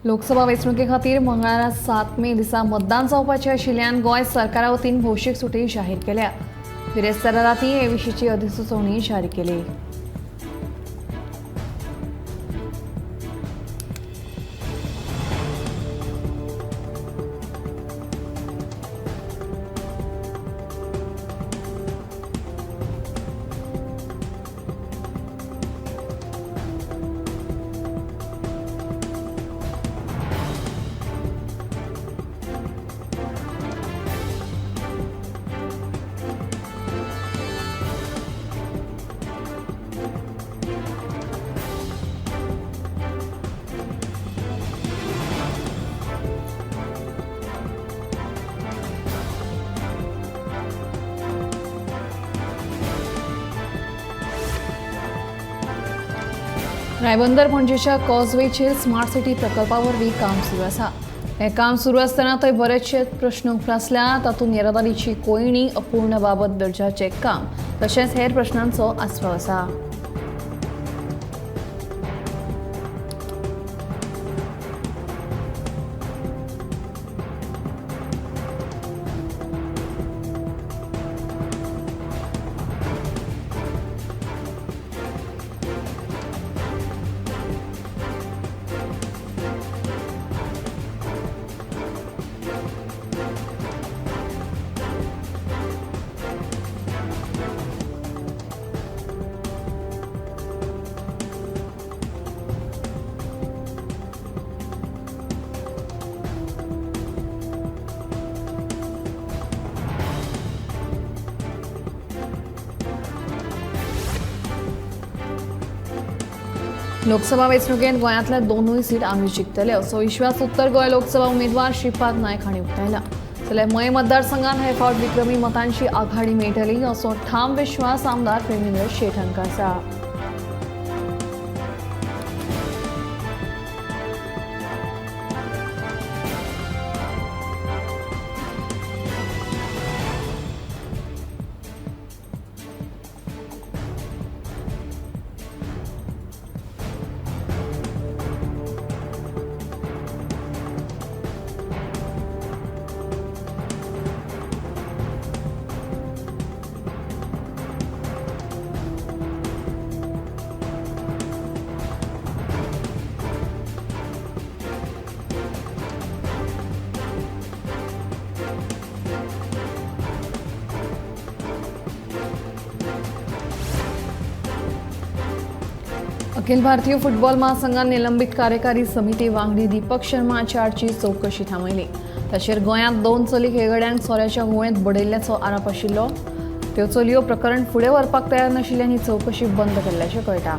लोकसभा वेंचणुके खातीर मंगळारा 7 मे दिसा मतदान जावपाचें आशिल्ल्यान गोंय सरकारा वतीन भौशीक सुटी जाहीर केल्या. बिरेस्तारा रातीं हे विशींची अधिसुचोवणी जारी केली. रायबंदर पणजेच्या कॉजवेचेर स्मार्ट सिटी प्रकल्पा वरवीं काम सुरू आसा. हे काम सुरू आसतना थंय बरेचशे प्रस्न उप्रासल्यात. तातूंत येरादारीची कोयणी, अपूर्ण बाबत दर्जाचें काम तशेंच हेर प्रस्नांचो आस्पाव आसा. लोकसभा वेंचणुकेंत गोंयांतल्या दोनूय सीट आमी जिखतले असो विश्वास उत्तर गोंय लोकसभा उमेदवार श्रीपाद नायक हांणी उक्तायला. जाल्यार मय मतदारसंघात हे फावट विक्रमी मतांची आघाडी मेळटली असो ठाम विश्वास आमदार प्रेमेंद्र शेट हांकां आसा. अखिल भारतीय फुटबॉल महासंघान निलंबित कार्यकारी समिती वांगडी दीपक शर्मा चारची चौकशी थांबयली. ताचेर गोंयांत 2 चली खेळगड्यांक सोऱ्याच्या गुळेंत बडयल्ल्याचो आरोप आशिल्लो. त्यो चलयो प्रकरण फुडें व्हरपाक तयार नाशिल्ल्यान ही चौकशी बंद केल्ल्याचें कळटा.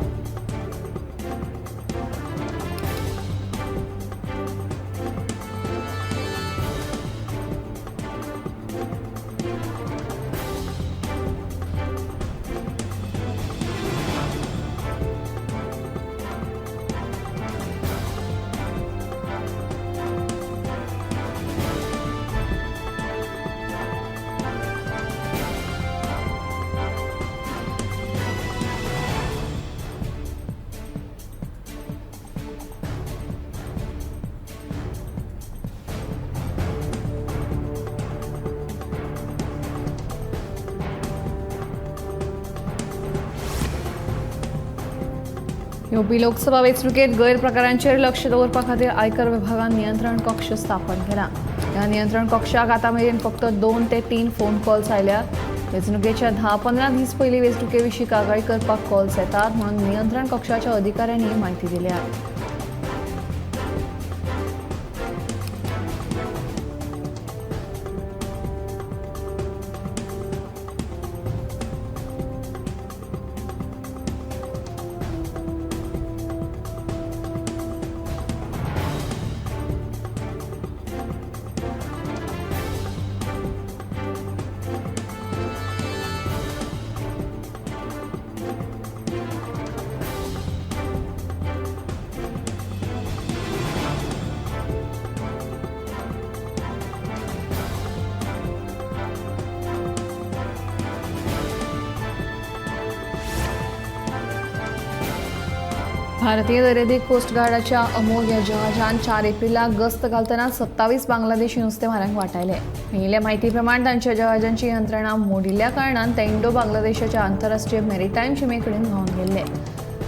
येवपी लोकसभा वेंचणुकेंत गैरप्रकारांचेर लक्ष दवरपा खातीर आयकर विभागान नियंत्रण कक्ष स्थापन केला. ह्या नियंत्रण कक्षाक आतां मेरेन फक्त 2 ते 3 फोन कॉल्स आयल्यात. वेंचणुकेच्या 10-15 दीस पयलीं वेंचणुके विशीं कागाळी करपाक कॉल्स येतात म्हणून नियंत्रण कक्षाच्या अधिकाऱ्यांनी म्हायती दिल्या. भारतीय दरियाई कोस्ट गार्डाच्या अमोल या जहाजान 4 एप्रिलला गस्त घालतना 27 बांगलादेशी नुस्तेमारांक वाटायले. मेळिल्ल्या म्हायती प्रमाण तांच्या जहाजांची यंत्रणा मोडिल्ल्या कारणान ते इंडो बांगलादेशाच्या आंतरराष्ट्रीय मॅरिटायम शिमेकडेन व्हांवन गेल्ले.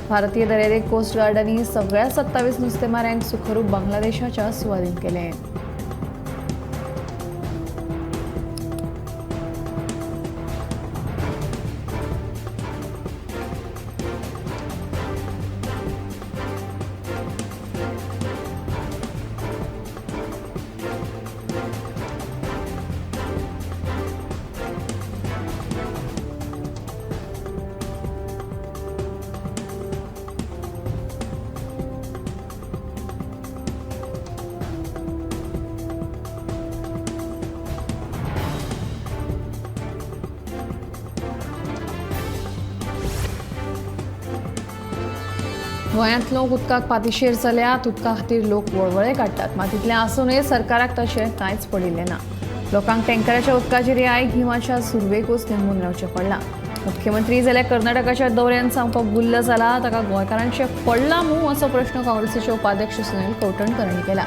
भारतीय दर्यादेग कोस्ट गार्डांनी सगळ्या 27 नुस्तेमारांक सुखरूप बांगलादेशाच्या सुवादीन केले. गोंयांत लोक उदकाक पातीशेर जाल्यात. उदका खातीर लोक वळवळे काडटात. मात इतलें आसूनय सरकाराक तशें कांयच पडिल्लें ना. लोकांक टँकराच्या उदकाची रिहाय गिमाच्या सुरवेकूच निंबून रावचें पडलां. मुख्यमंत्री जाल्यार कर्नाटकाच्या दौऱ्यान सामको गुल्ल जाला. ताका गोंयकारांचें पडलां मूं असो प्रश्न काँग्रेसीचे उपाध्यक्ष सुनील कौटणकर हांणी केला.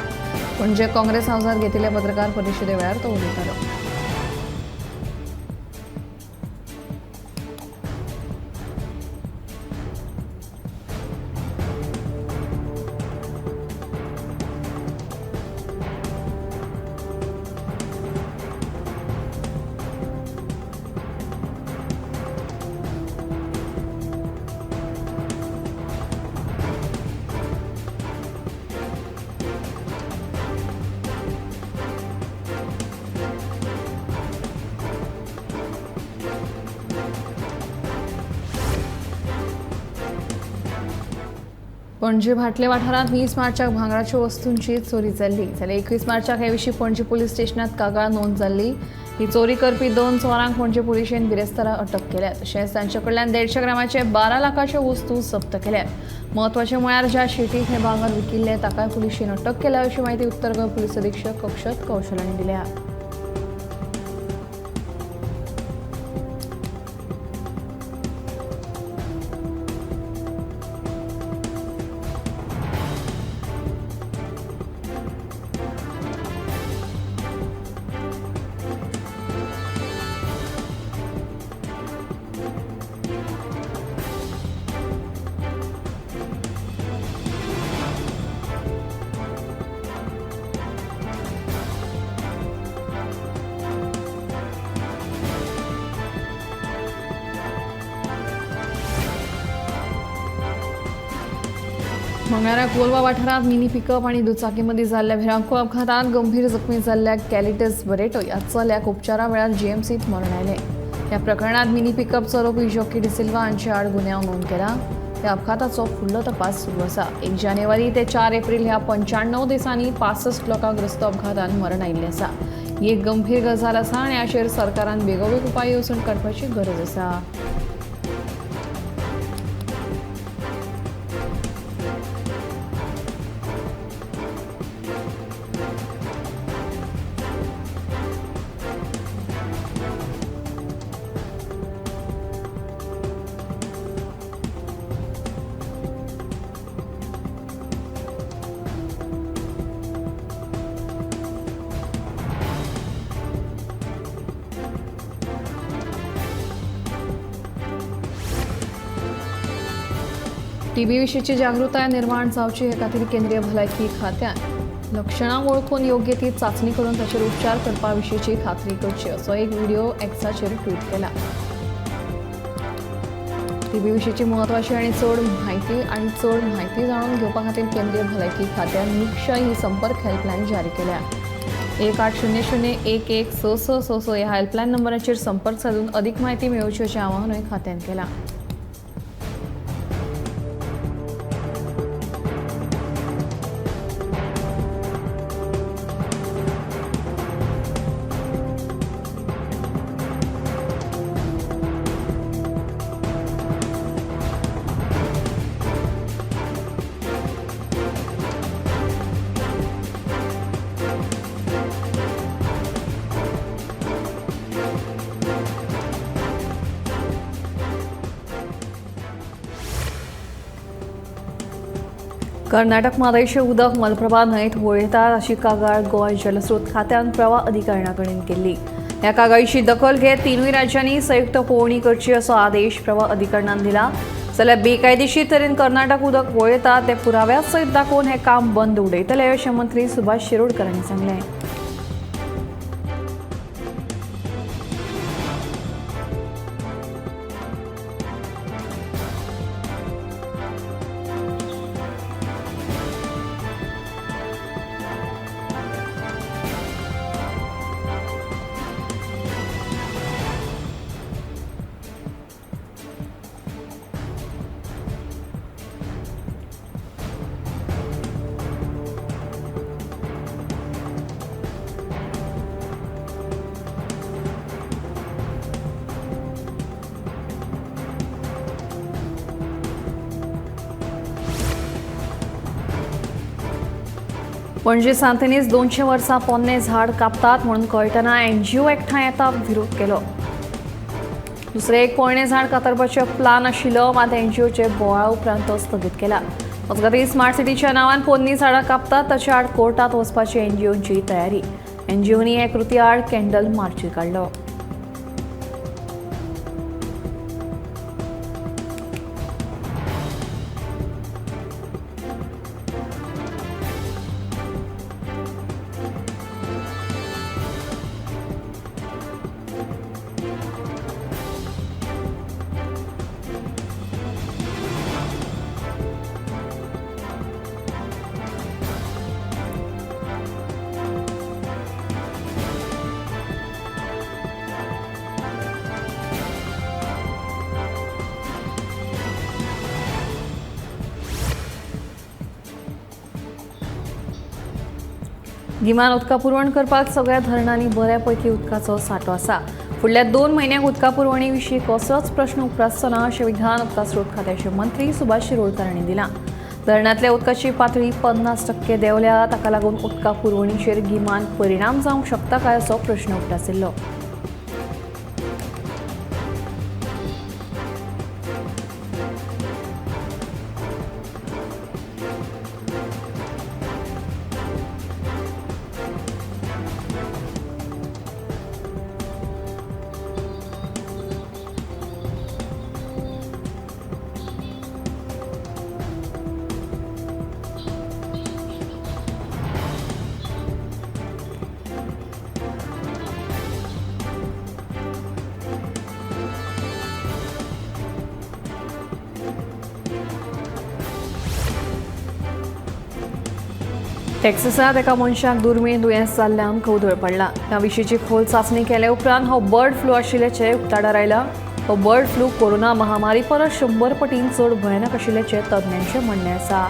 पणजे काँग्रेस हावसांत घेतिल्ल्या पत्रकार परिशदे वेळार तो उलयतालो. पणजे भाटले वाठारांत 20 मार्चाक भांगराच्या वस्तूंची चोरी जाल्ली. जाल्यार 21 मार्चाक हे विशीं पणजे पुलीस स्टेशनांत कागाळ नोंद जाल्ली. ही चोरी करपी 2 चोरांक पणजे पुलिशेन बिरेस्तारा अटक केल्या. तशेंच तांचे कडल्यान 150 ग्रामाचे 12 लाखाच्यो वस्तू जप्त केल्या. म्हत्वाचें म्हळ्यार ज्या शेटीक हे भांगर विकिल्ले ताकाय पुलिशेन अटक केल्या अशी माहिती उत्तर गोंय पुलीस अधीक्षक अक्षत कौशल हांणी दिल्या. मंगळारा कोलवा वाठारांत मिनी पिकअप आणि दुचाकी मदीं जाल्ल्या भिरांकूळ अपघातांत गंभीर जखमी जाल्ल्या कॅलिटस बरेटो ह्या चल्याक उपचारा वेळार जीएमसीत मरण आयलें. ह्या प्रकरणांत मिनी पिकअप चलोवपी जॉकी डिसिल्वा हांचे आड गुन्यांव नोंद केला. ह्या अपघाताचो फुडलो तपास सुरू आसा. 1 जानेवारी ते 4 एप्रिल ह्या 95 दिसांनी 65 लोकांक रस्तो अपघातांत मरण आयिल्लें आसा. ही एक गंभीर गजाल आसा आनी हाचेर सरकारान बेगोबेग उपाय येवजण काडपाची गरज आसा. टीबी विशींची जागृताय निर्माण जावची हे खातीर केंद्रीय भलायकी खात्यान लक्षणां वळखून योग्य ती चांचणी करून ताचेर उपचार करपा विशींची खात्री करची असो एक व्हिडिओ एक्साचेर ट्वीट केला. टीबी विशींची म्हत्वाची आनी चड म्हायती जाणून घेवपा खातीर केंद्रीय भलायकी खात्यान निक्षय ही संपर्क हेल्पलायन जारी केल्या. 1800-116666 ह्या हेल्पलायन नंबराचेर संपर्क साधून अदीक म्हायती मेळोवची अशें आवाहनूय खात्यान केलां. कर्नाटक म्हादयचें उदक मलप्रभा न्हंयत वळयतात अशी कागाळ गोंय जलस्रोत खात्यान प्रवाह अधिकारिणा कडेन केल्ली. ह्या कागाळीची दखल घेत तिनूय राज्यांनी संयुक्त पळोवणी करची असो आदेश प्रवाह अधिकरणान दिला. जाल्यार बेकायदेशीर तरेन कर्नाटक उदक वळयता ते पुराव्या सयत दाखोवन हें काम बंद उडयतले अशें मंत्री सुभाष शिरोडकर हांणी सांगलें. पणजे सांतेनीस 200 वर्सां पोन्ने झाड कापतात म्हणून कळटना NGO एकठांय येता विरोध केलो. दुसरे एक पोरणे झाड कातरपाचो प्लान आशिल्लो, मात NGOचे बोळा उपरांत तो स्थगीत केला. मजगतीं स्मार्ट सिटीच्या नांवान पोन्नी झाडां कापतात ताच्या आड कोर्टात वचपाची NGOची तयारी. NGOनी हे कृती आड कॅन्डल मार्च काडलो. गिमान उदका पुरवण करपाक सगळ्या धरणांनी बऱ्यापैकी उदकाचो सांठो आसा. फुडल्या 2 म्हयन्यांक उदका पुरवणी विशीं कसलोच प्रश्न उपरासचो ना अशें विधान उदका स्रोत खात्याचे मंत्री सुभाष शिरोडकर हांणी दिलां. धरणांतल्या उदकाची पातळी 50% देंवल्या, ताका लागून उदका पुरवणीचेर गिमान परिणाम जावंक शकता काय असो प्रश्न उपरासिल्लो. टेक्सासांत एका मनशाक दुर्मीळ दुयेंस जाल्ल्यान कवदळ पडला. ह्या विशींची खोल चांचणी केले उपरांत हो बर्ड फ्लू आशिल्ल्याचे उक्ताडार आयला. हो बर्ड फ्लू कोरोना महामारी परस 100 पटीन चड भयानक आशिल्ल्याचे तज्ञांचे म्हणणे आसा.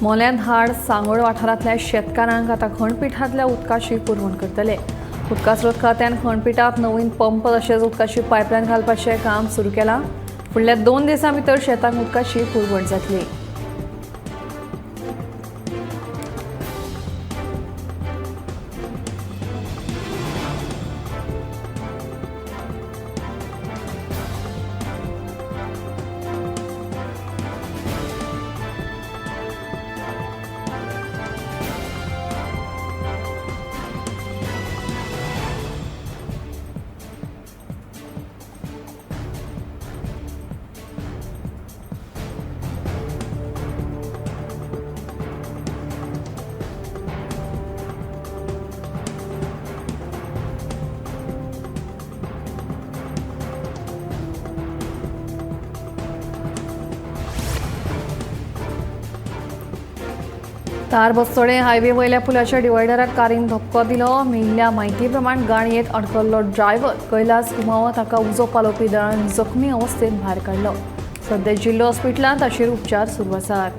मोल्यान हाड सांगोळ वाठारांतल्या शेतकारांक आतां खंडपिठांतल्या उदकाची पुरवण करतले. उदका स्रोत खात्यान खंडपिठांत नवीन पंप तशेंच उदकाची पायपलायन घालपाचें काम सुरू केलां. फुडल्या 2 दिसां भितर शेतांक उदकाची पुरवण जातली. तार बसतोडे हायवे वयल्या पुलाच्या डिवायडराक कारीन धक्को दिलो. मेळिल्ल्या म्हायती प्रमाण गाडयेंत अडकल्लो ड्रायव्हर कैलास कुमावत हाका उजो पालोवपी दळान जखमी अवस्थेत भायर काडलो. सध्या जिल्लो हॉस्पिटलांत ताचेर उपचार सुरू आसात.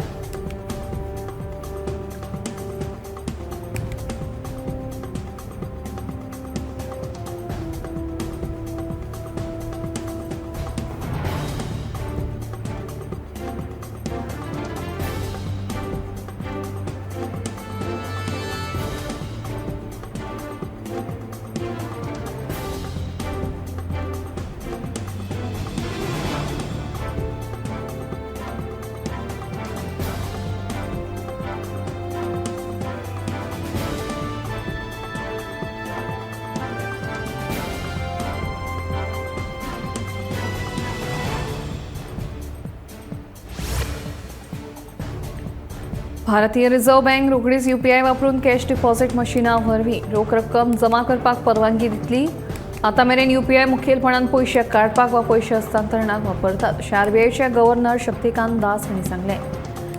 भारतीय रिझर्व्ह बँक रोखडीच UPI वापरून कॅश डिपॉझिट मशिना वरवीं रोख रक्कम जमा करपाक परवानगी दितली. आतां मेरेन UPI मुखेलपणान पयशे काडपाक वा पयशे हस्तांतरणाक वापरतात, अशें RBIचे गव्हर्नर शक्तिकांत दास हांणी सांगलें.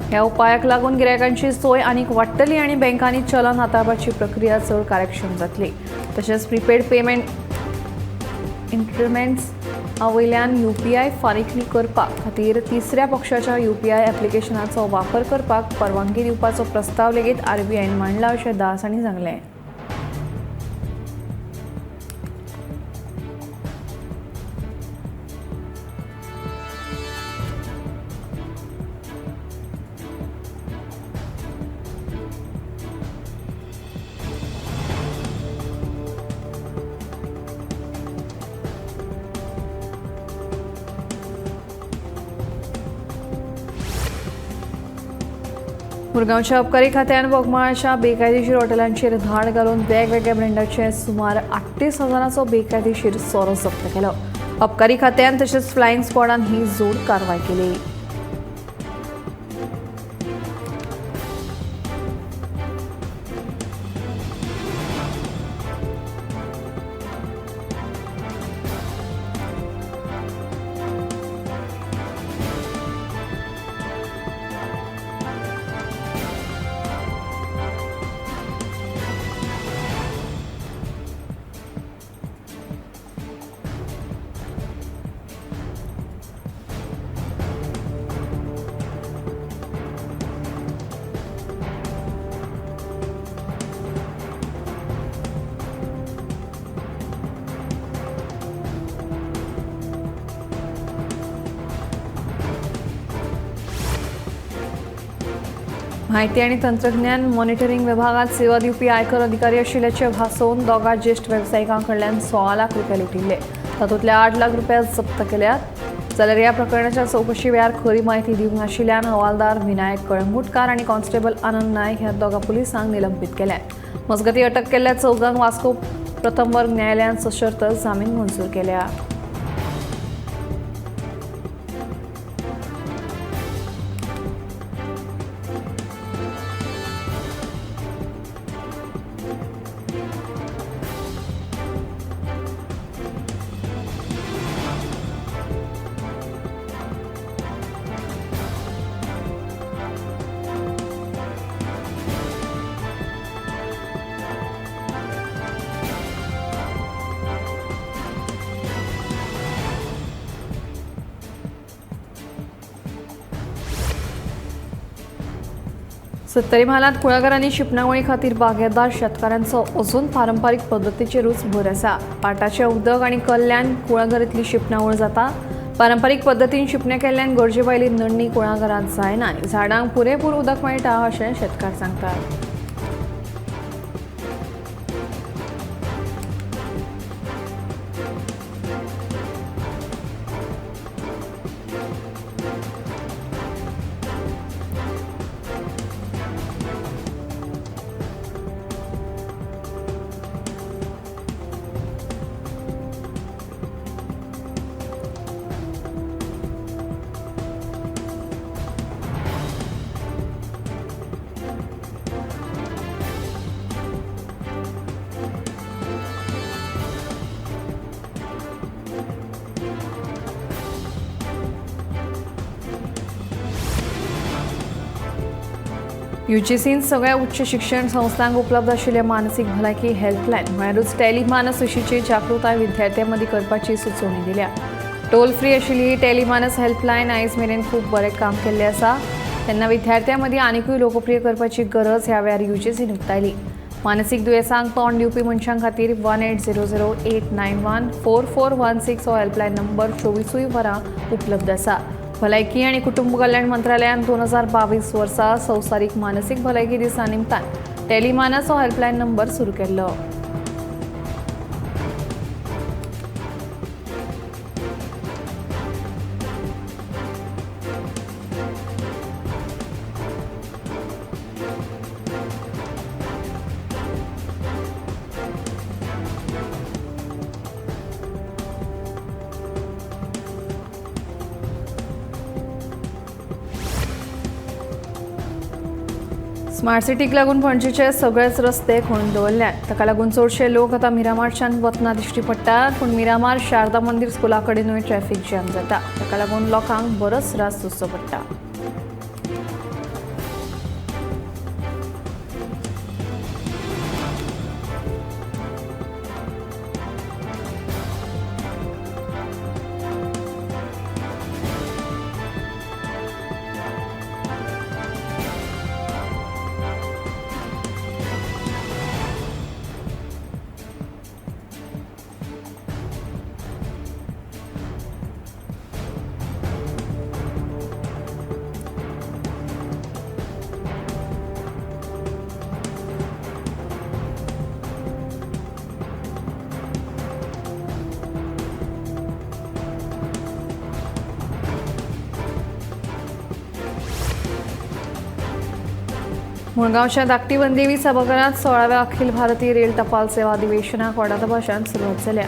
ह्या उपायाक लागून गिरायकांची सोय आनीक वाडटली आनी बँकांनी चलन हाताळपाची प्रक्रिया चड कार्यक्षम जातली. तशेंच प्रीपेड पेमेंट इंस्ट्रुमेंट्स वयल्यान UPI फारीकणी करपा खातीर तिसऱ्या पक्षाच्या UPI ऍप्लिकेशनाचो वापर करपाक परवानगी दिवपाचो प्रस्ताव लेगीत RBIन मांडला, अशें दास हांणी सांगलें. मुरगांवच्या अबकारी खात्यान बोगमाळच्या बेकायदेशीर हॉटेलांचेर धाड घालून वेगवेगळ्या ब्रँडाचे सुमार 38,000चो बेकायदेशीर सोरो जप्त केलो. अबकारी खात्यान तशेंच फ्लायंग स्क्वॉडान ही जोड कारवाय केली. माहिती आणि तंत्रज्ञान मॉनिटरिंग विभागात सेवा दिवपी आयकर अधिकारी आशिल्ल्याचे भासोवन दोगा ज्येष्ठ वेवसायिकांकडल्यान 16 लाख रुपया लुटिल्ले. तातूंतले 8 लाख रुपया जप्त केल्यात. जाल्यार ह्या प्रकरणाच्या चौकशी वेळार खरी म्हायती दिवंक नाशिल्ल्यान हवालदार विनायक कळंगुटकार आणि कॉन्स्टेबल आनंद नायक ह्या दोगा पुलिसांक निलंबीत केल्यात. मजगतीं अटक केल्ल्या चौगांक वास्को प्रथम वर्ग न्यायालयान सशर्त जामीन मंजूर केल्या. सत्तरी म्हालांत कुळागरांनी शिंपणावळी खातीर बागेदार शेतकाऱ्यांचो अजून पारंपारीक पद्दतीचेरूच भर आसा. पाटाचें उदक आनी कल्ल्यान कुळागरांतली शिंपणावळ जाता. पारंपारीक पद्दतीन शिंपणे केल्ल्यान गरजे भायली नडणी कुळागरांत जायना आनी झाडांक पुरेपूर उदक मेळटा, अशें शेतकार सांगतात. UGCन सगळ्या उच्च शिक्षण संस्थांक उपलब्ध आशिल्ल्या मानसीक भलायकी हेल्पलायन म्हळ्यारूच टेलिमानस विशींची जागृताय विद्यार्थ्यां मदीं करपाची सुचोवणी दिल्या। टोल फ्री आशिल्ली टेलिमानस हेल्पलायन आयज मेरेन खूब बरें काम केल्लें आसा, तेन्ना विद्यार्थ्यां मदीं आनीकूय लोकप्रिय करपाची गरज ह्या वेळार UGCन उक्तायली। मानसीक दुयेंसांक तोंड दिवपी मनशां खातीर 1800-891-4416 हो हेल्पलायन नंबर 24 वरां उपलब्ध आसा। भलायकी आनी कुटुंब कल्याण मंत्रालयान 2022 वर्सा संवसारीक मानसीक भलायकी दिसा निमतान टेलिमानस हो हेल्पलायन नंबर सुरू केल्लो। स्मार्ट सिटीक लागून पणजेचे सगळेच रस्ते खणून दवरल्यात। ताका लागून चडशे लोक आतां मिरामारच्यान वतना दिश्टी पडटात, पूण मिरामार शारदा मंदिर स्कुला कडेनूय ट्रॅफिक जॅम जाता। ताका लागून लोकांक बरोच त्रास सोंसचो पडटा। मुळगांवच्या धाकटी वनदेवी सभाघरांत 16व्या अखिल भारतीय रेल टपाल सेवा अधिवेशनाक व्हडा दबाशान सुरवात जाल्या।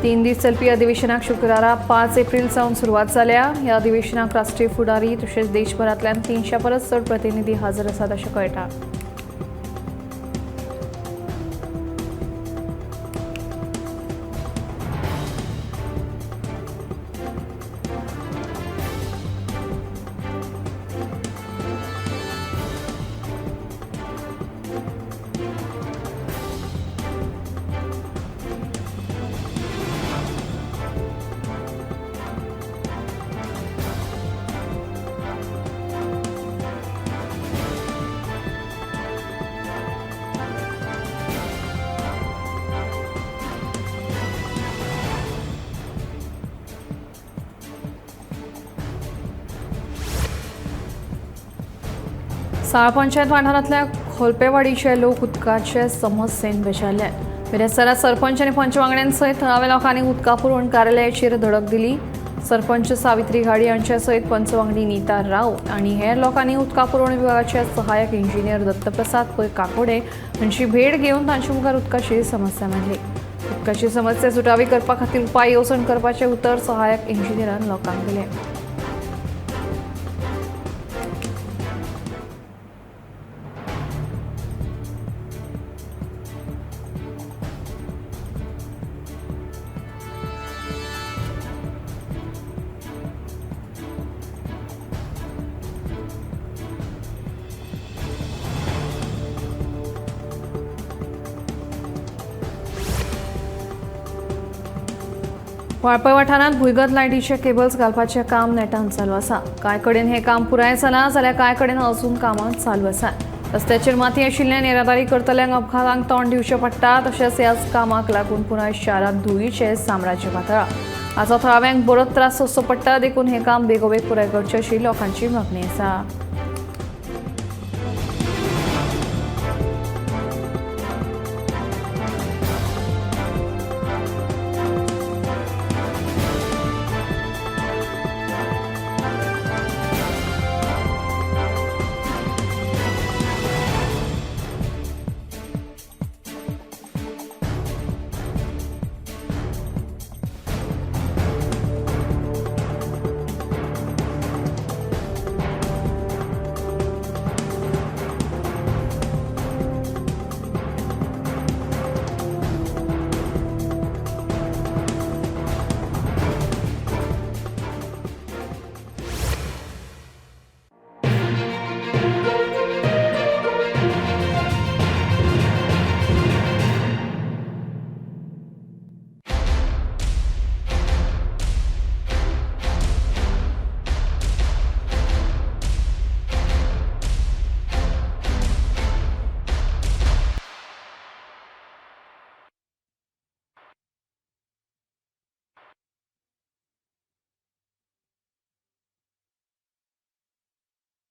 3 दीस चलपी अधिवेशनाक शुक्रारा 5 एप्रिल सावन सुरवात जाल्या। ह्या अधिवेशनाक राष्ट्रीय फुडारी तशेंच देशभरांतल्यान 300 परस चड प्रतिनिधी हाजीर आसात अशें कळटा। साळ पंचायत वाठारांतल्या खोलपेवाडीचे लोक उदकाचे समस्येन बेजारल्यात। बिरेस्तारा सरपंच आनी पंच वांगड्यां सयत थळाव्या लोकांनी उदका पुरवण कार्यालयाचेर धडक दिली। सरपंच सावित्री घाडी हांचे सयत पंच वांगडी नीता राव आनी हेर लोकांनी उदका पुरवण विभागाचे सहाय्यक इंजिनियर दत्तप्रसाद पै काकोडे हांची भेट घेवन तांचे मुखार उदकाची समस्या मांडली। उदकाची समस्या सुटावी करपा खातीर उपाय येवजण करपाचे उतर सहाय्यक इंजिनियरान लोकांक दिलें। वाळपय वाठारांत भुंयगत लायटीचे केबल्स घालपाचें काम नेटान चालू आसा। कांय कडेन हें काम पुराय जालां जाल्यार कांय कडेन अजून कामां चालू आसात। रस्त्याचेर माती आशिल्ल्यान येरादारी करतल्यांक अपघातांक तोंड दिवचें पडटा। तशेंच ह्या कामाक लागून पुराय शारांत धुळीचें साम्राज्य पातळ्ळां। हाचो थळाव्यांक बरोच त्रास सोंसचो पडटा, देखून हें काम बेगोबेग पुराय करचें अशी लोकांची मागणी आसा।